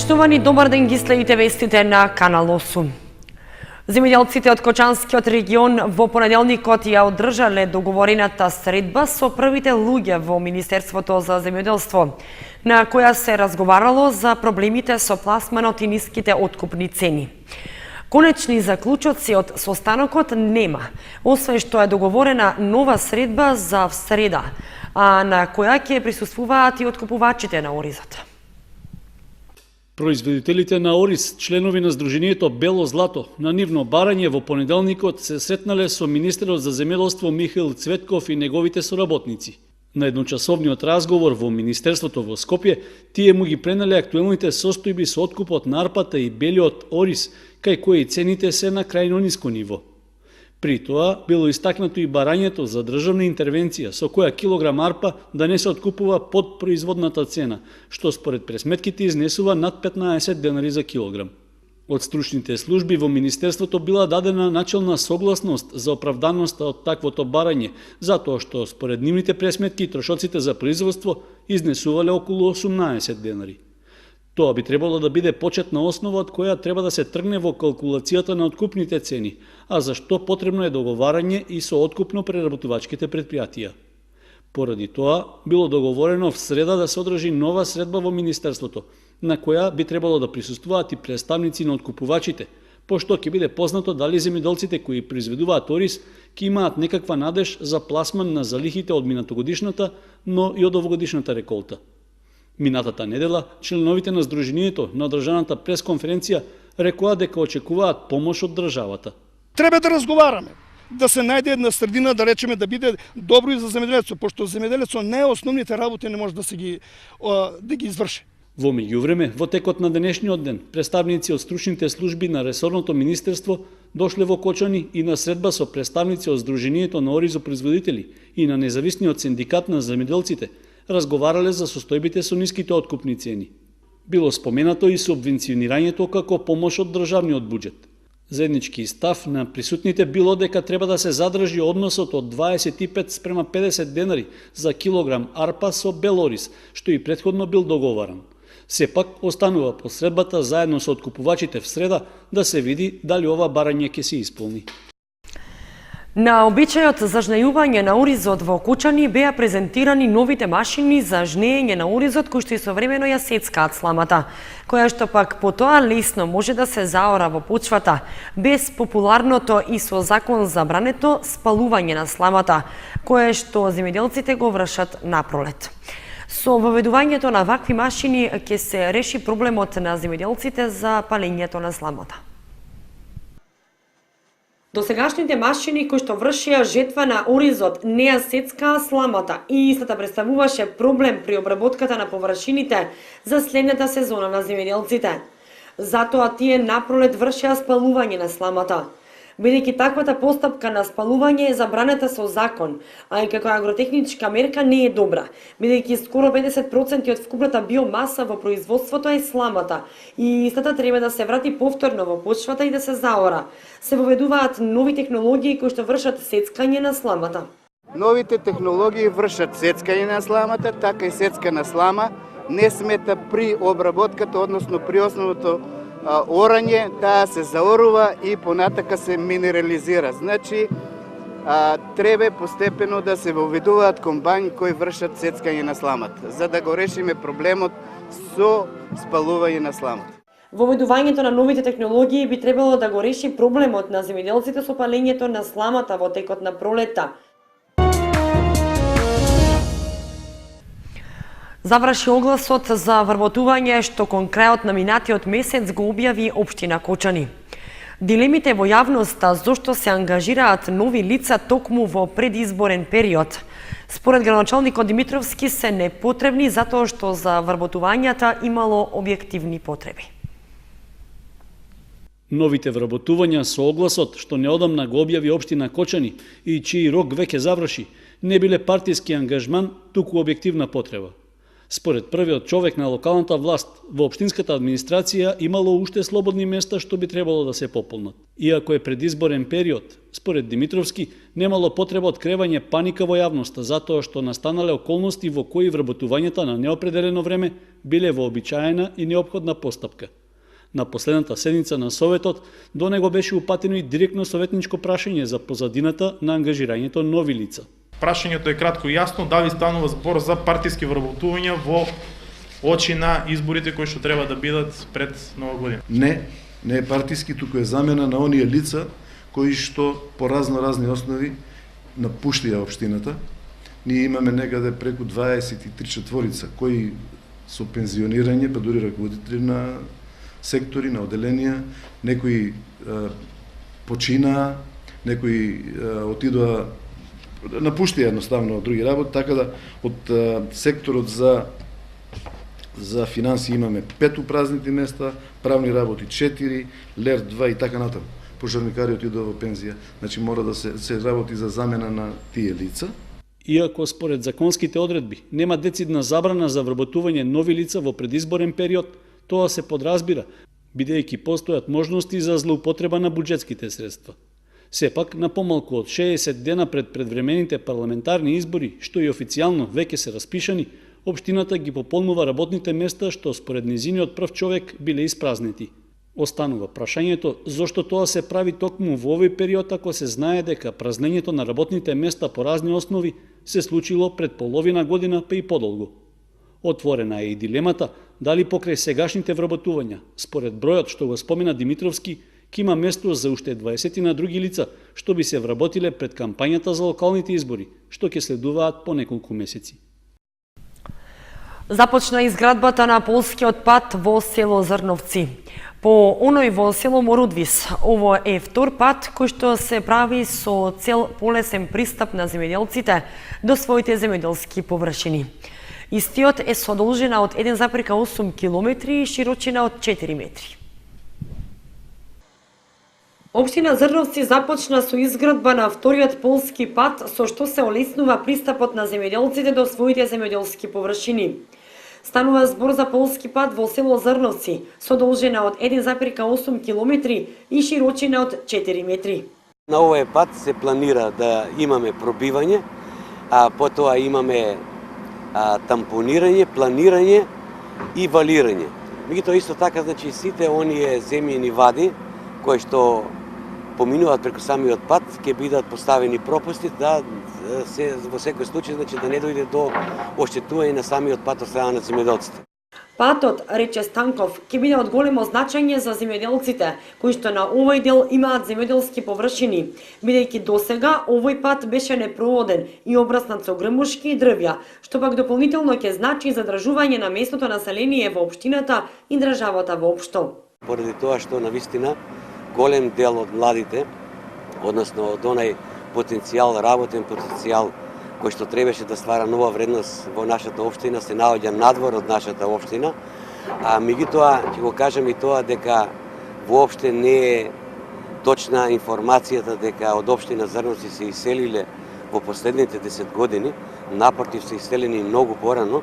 Почитувани, добар ден, ги следите вестите на Канал 8. Земјоделците од Кочанскиот регион во понеделникот ја одржале договорената средба со првите луѓе во Министерството за земјоделство, на која се разговарало за проблемите со пласманот и ниските откупни цени. Конечни заклучоци од состанокот нема, освен што е договорена нова средба за среда, а на која ќе присуствуваат и откупувачите на оризот. Производителите на ориз, членови на Сдруженијето Бело Злато, на нивно барање во понеделникот се сретнале со министерот за земјоделство Михаил Цветков и неговите соработници. На едночасовниот разговор во Министерството во Скопје, тие му ги пренеле актуелните состојби со откупот на арпата и белиот ориз, кај кои цените се на крајно ниско ниво. При тоа било истакнато и барањето за државна интервенција со која килограм арпа да не се откупува под производната цена, што според пресметките изнесува над 15 денари за килограм. Од стручните служби во Министерството била дадена начелна согласност за оправданоста од таквото барање, затоа што според нивните пресметки трошоците за производство изнесувале околу 18 денари. Тоа би требало да биде почетна основа од која треба да се тргне во калкулацијата на откупните цени, а за што потребно е договарање и со откупно-преработувачките предпријатија. Поради тоа, било договорено в среда да се одржи нова средба во Министерството, на која би требало да присуствуваат и представници на откупувачите, пошто ќе биде познато дали земјоделците кои произведуваат ориз ќе имаат некаква надеж за пласман на залихите од минатогодишната, но и од овогодишната реколта. Минатата недела, членовите на Сдруженијето на одржаната пресконференција рекоа дека очекуваат помош од државата. Треба да разговараме, да се најде една средина, да речеме да биде добро и за земјоделецот, пошто земјоделецот не основните работи не може да ги изврши. Во меѓувреме, во текот на денешниот ден, представници од стручните служби на ресорното министерство дошле во Кочани и на средба со представници од Сдруженијето на оризопроизводители и на независниот синдикат на земјоделците, разговарале за состојбите со ниските откупни цени. Било споменато и субвенционирањето како помош од државниот буџет. Заеднички став на присутните било дека треба да се задржи односот од 25:50 денари за килограм арпа со бел ориз, што и претходно бил договаран. Сепак останува по средбата заедно со откупувачите в среда да се види дали ова барање ќе се исполни. На обичајот за жнејување на оризот во Кочани беа презентирани новите машини за жнеење на оризот кои што истовремено ја сецкаат сламата, која што пак потоа лесно може да се заора во почвата, без популарното и со закон забрането спалување на сламата, кое што земјоделците го вршат напролет. Со воведувањето на вакви машини ќе се реши проблемот на земјоделците за палењето на сламата. Досегашните машини кои што вршија жетва на оризот не ја сецкаа сламата и истата представуваше проблем при обработката на површините за следната сезона на земјоделците. Затоа тие напролет вршеа спалување на сламата. Бидејќи таквата постапка на спалување е забранета со закон, а и како агротехничка мерка не е добра, бидејќи скоро 50% од вкупната биомаса во производството е сламата и истата треба да се врати повторно во почвата и да се заора. Се воведуваат нови технологии кои што вршат сецкање на сламата. Новите технологии вршат сецкање на сламата, така и сецкана слама не смета при обработката, односно при основното орање, таа се заорува и понатака се минерализира. Значи, треба постепено да се воведуваат комбањи кои вршат сецкање на сламата, за да го решиме проблемот со спалување на сламата. Воведувањето на новите технологии би требало да го реши проблемот на земјоделците со палењето на сламата во текот на пролета. Заврши огласот за вработување што кон крајот на минатиот месец го објави Општина Кочани. Дилемите во јавноста зошто се ангажираат нови лица токму во предизборен период. Според градоначалникот Димитровски се непотребни затоа што за вработувањата имало објективни потреби. Новите вработувања со огласот што неодамна го објави Општина Кочани и чиј рок веќе заврши, не биле партиски ангажман, туку објективна потреба. Според првиот човек на локалната власт, во општинската администрација имало уште слободни места што би требало да се пополнат. Иако е предизборен период, според Димитровски, немало потреба од кревање паника во јавноста затоа што настанале околности во кои вработувањата на неопределено време биле вообичаена и неопходна постапка. На последната седница на Советот до него беше упатено и директно советничко прашање за позадината на ангажирањето нови лица. Прашањето е кратко и јасно, дали станува збор за партиски вработувања во очи на изборите кои што треба да бидат пред Нова година? Не е партиски, туку е замена на оние лица кои што по разни основи напуштија општината. Ние имаме некаде преку 23 четворица кои со пензионирање, па дури раководители на сектори, на оделенија, некои починаа, некои отидоа, напуштија едноставно други работи, така да од секторот за финанси имаме 5 упразнити места, правни работи 4, лер 2 и така натаму. Пожарникари отидоа во пензија, значи мора да се работи за замена на тие лица. Иако според законските одредби нема децидна забрана за вработување нови лица во предизборен период, тоа се подразбира, бидејќи постојат можности за злоупотреба на буџетските средства. Сепак, на помалку од 60 дена пред предвремените парламентарни избори, што и официјално веќе се распишани, општината ги пополнува работните места што според низиниот прв човек биле испразнети. Останува прашањето зошто тоа се прави токму во овој период ако се знае дека празнењето на работните места по разни основи се случило пред половина година па и подолго. Отворена е и дилемата дали покрај сегашните вработувања, според бројот што го спомена Димитровски, ќе има место за уште 20 на други лица што би се вработиле пред кампањата за локалните избори, што ќе следуваат по неколку месеци. Започна изградбата на полскиот пат во село Зрновци. По оној во село Морудвис, ово е втор пат кој што се прави со цел полесен пристап на земјоделците до своите земјоделски површини. Истиот е со должина од 1,8 км и широчина од 4 метри. Општина Зрновци започна со изградба на вториот полски пат со што се олеснува пристапот на земјоделците до своите земјоделски површини. Станува збор за полски пат во село Зрновци со должина од 1,8 км и широчина од 4 метри. На овој пат се планира да имаме пробивање, а потоа имаме тампонирање, планирање и валирање. Меѓутоа исто така, значи сите оние земјени вади кои што поминуваат преку самиот пат ќе бидат поставени пропусти да се во секој случај значи да не дојде до оштетување на самиот пат од страна на земјоделците. Патот, рече Станков, ќе биде од големо значење за земјоделците кои што на овој дел имаат земјоделски површини, бидејќи досега овој пат беше непроводен и обраснат со грмушки и дрвја, што пак дополнително ќе значи задржување на местното население во општината и државата воопшто. Поради тоа што навистина голем дел од младите, односно од онај потенцијал, работен потенцијал кој што требаше да ствара нова вредност во нашата општина, се наоѓа надвор од нашата општина, а меѓутоа ќе го кажам и тоа дека воопште не е точна информацијата дека од општина Зрновци се иселиле во последните 10 години, напротив се иселени многу порано,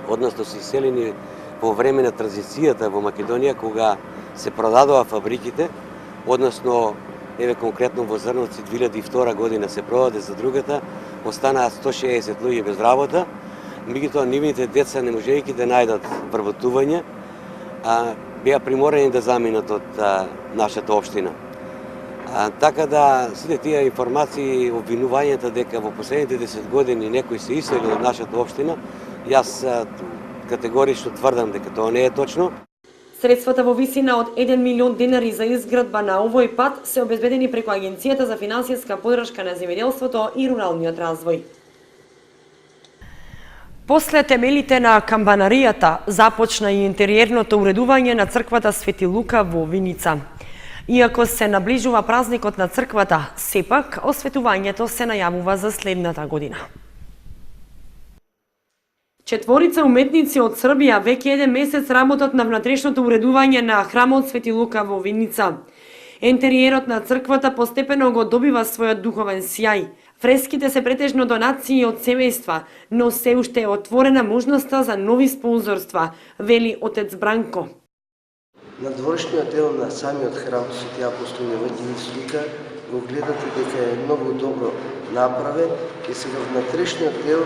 односно се иселени во време на транзицијата во Македонија кога се продадоа фабриките, односно еве конкретно во Зрновци 2002 година се продаде за другата, останаа 160 луѓе без работа, меѓутоа нивните деца не можејќи да најдат вработување, беа приморани да заминат од нашата општина. Така да сите тие информации, обвинувањата дека во последните 10 години некој се исели од нашата општина, јас категорично тврдам дека тоа не е точно. Средствата во висина од 1 милион денари за изградба на овој пат се обезбедени преку Агенцијата за финансиска поддршка на земјоделството и руралниот развој. После темелите на камбанаријата започна и интериерното уредување на црквата Свети Лука во Виница. Иако се наближува празникот на црквата, сепак осветувањето се најавува за следната година. Четворица уметници од Србија веќе 1 месец работат на внатрешното уредување на храмот Свети Лука во Виница. Интериерот на црквата постепено го добива својот духовен сјај. Фреските се претежно донации од семејства, но се уште е отворена можноста за нови спонзорства, вели отец Бранко. На дворешниот дел на самиот храм Свети апостоли Евангелист Лука го гледате дека е многу добро направен и сега внатрешниот дел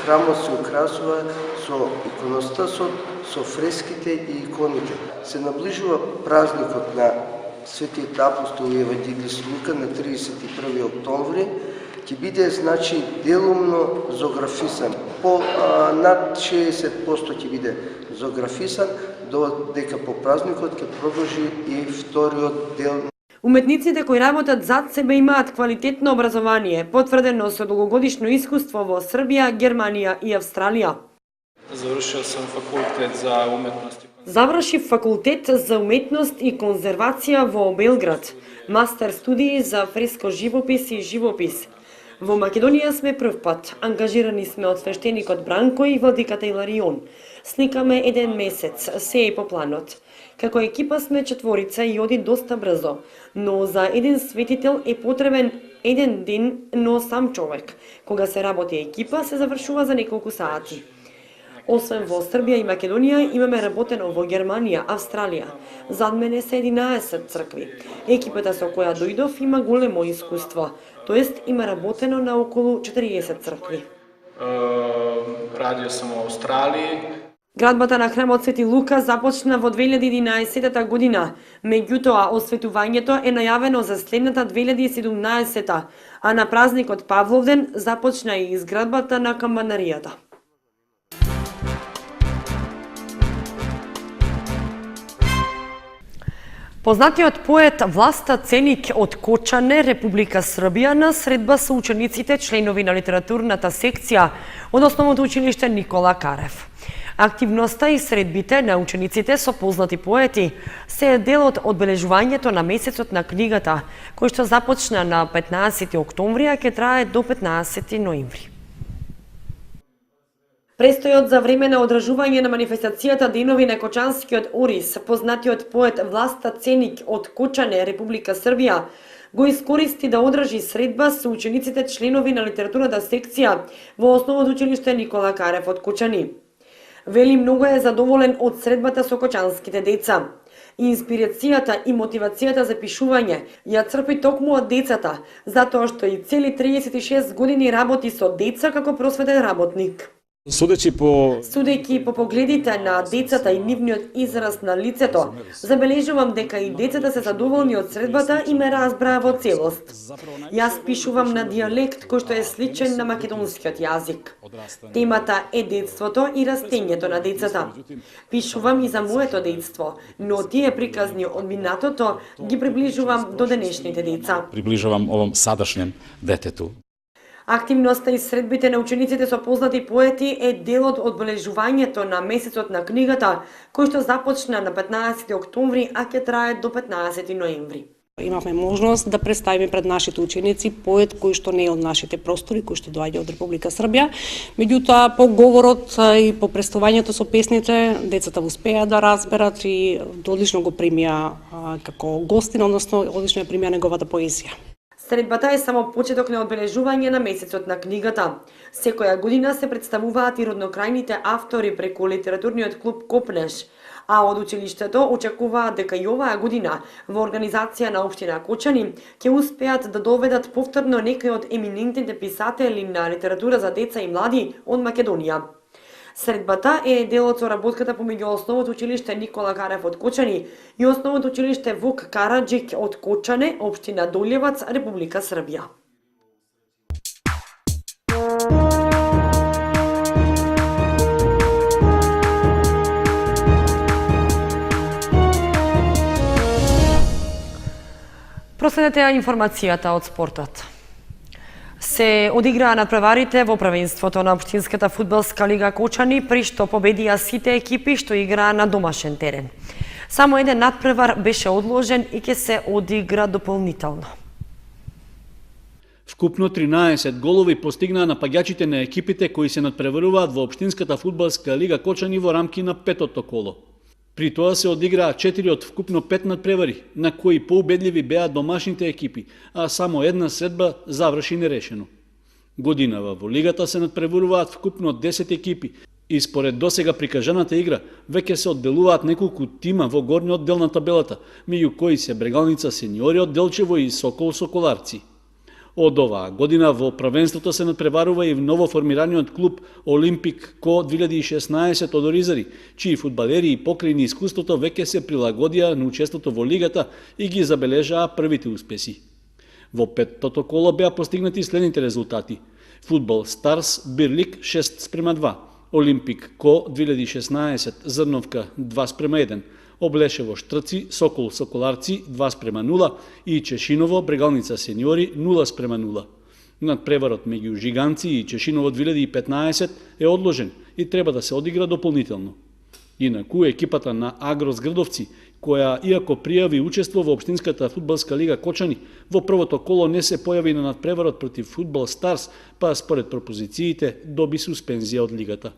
храмот се украсува со иконостасот, со фреските и иконите. Се наближува празникот на Светиот апостол Евангелист Лука на 31 октомври, ќе биде делумно зографисан. Над 60% ќе биде зографисан, додека по празникот ќе продолжи и вториот дел. Уметниците кои работат зад себе имаат квалитетно образование, потврдено со долгогодишно искуство во Србија, Германија и Австралија. Завршив факултет за уметност и конзервација во Белград, мастер студии за фреско живопис и живопис. Во Македонија сме прв пат, ангажирани сме од свештеникот Бранко и владиката Иларион. Сникаме 1 месец, се е по планот. Како екипа сме 4 и оди доста брзо, но за еден светител е потребен 1 ден, но сам човек. Кога се работи екипа, се завршува за неколку сати. Освен во Србија и Македонија, имаме работено во Германија, Австралија. Зад мене се 11 цркви. Екипата со која дојдов има големо искуство, тоест има работено на околу 40 цркви. Радио сам во Австралија. Градбата на храмот Свети Лука започна во 2011 година, меѓутоа осветувањето е најавено за следната 2017, а на празникот Павловден започна и изградбата на камбанаријата. Познатиот поет Власта Ценик од Кочане, Република Србија, на средба со учениците членови на литературната секција од Основното училиште Никола Карев. Активноста и средбите на учениците со познати поети се дел од одбележувањето на месецот на книгата, кој што започна на 15 октомври, а ќе трае до 15 ноември. Престојот за време на одржување на манифестацијата Денови на Кочанскиот Орис, познатиот поет Власта Ценик од Кочане, Република Србија, го искористи да одржи средба со учениците членови на литературната секција во Основното училиште Никола Карев од Кочани. Вели многу е задоволен од средбата со кочанските деца. Инспирацијата и мотивацијата за пишување ја црпи токму од децата, затоа што и цели 36 години работи со деца како просветен работник. Судејќи по погледите на децата и нивниот израз на лицето, забележувам дека и децата се задоволни од средбата и ме разбраа во целост. Јас пишувам на дијалект кој што е сличен на македонскиот јазик. Темата е детството и растењето на децата. Пишувам и за моето детство, но тие приказни од минатото ги приближувам до денешните деца. Приближувам овом садашњем детету. Активноста и средбите на учениците со познати поети е дел од одбележувањето на месецот на книгата, кој што започна на 15 октомври, а ќе трае до 15 ноември. Имавме можност да представиме пред нашите ученици поет кој што не е од нашите простори, кој што доаѓа од Република Србија. Меѓутоа, по говорот и по представањето со песните, децата успеа да разберат и одлично го примија како гостин, односно одлично ја примија неговата поезија. Средбата е само почеток на одбележување на месецот на книгата. Секоја година се представуваат и роднокрајните автори преку литературниот клуб Копнеш, а од училиштето очекуваат дека и оваа година во организација на општина Кочани ќе успеат да доведат повторно некои од еминентните писатели на литература за деца и млади од Македонија. Средбата е дел од соработката помеѓу Основното училиште Никола Карев од Кочани и Основното училиште Вук Караджик од Кочане, општина Долјевац, Република Србија. Проследете информацијата од спортот. Се одиграа надпреварите во првенството на Општинската фудбалска лига Кочани, при што победија сите екипи што играа на домашен терен. Само еден надпревар беше одложен и ќе се одигра дополнително. Вкупно 13 голови постигнаа напаѓачите на екипите кои се надпреваруваат во Општинската фудбалска лига Кочани во рамки на петото коло. При тоа се одиграа 4 од вкупно 5 надпревари, на кои поубедливи беа домашните екипи, а само една средба заврши нерешено. Годинава во лигата се надпреваруваат вкупно 10 екипи и според досега прикажаната игра веќе се одделуваат неколку тима во горниот дел на табелата, меѓу кои се Брегалница сениори од Делчево и Сокол Соколарци. Од оваа година во првенството се надпреварува и ново формираниот клуб Олимпик Ко 2016 од Оризари, чии фудбалери и покрајни искуството веќе се прилагодија на учеството во лигата и ги забележаа првите успеси. Во петтото коло беа постигнати следните резултати. Фудбал Старс Бирлик 6:2, Олимпик Ко 2016 Зрновка 2:1, Облешево Штрци Сокол Соколарци 2:0 и Чешиново Брегалница сениори 0:0. Надпреварот меѓу Жиганци и Чешиново 2015 е одложен и треба да се одигра дополнително. Инаку екипата на Агрос Грдовци, која иако пријави учество во Општинската фудбалска лига Кочани, во првото коло не се појави на надпреварот против Фудбал Старс, па според пропозициите доби суспензија од лигата.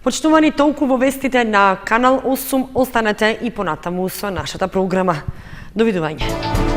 Почитувани, толку во вестите на Канал 8, останете и понатаму со нашата програма. Довидување.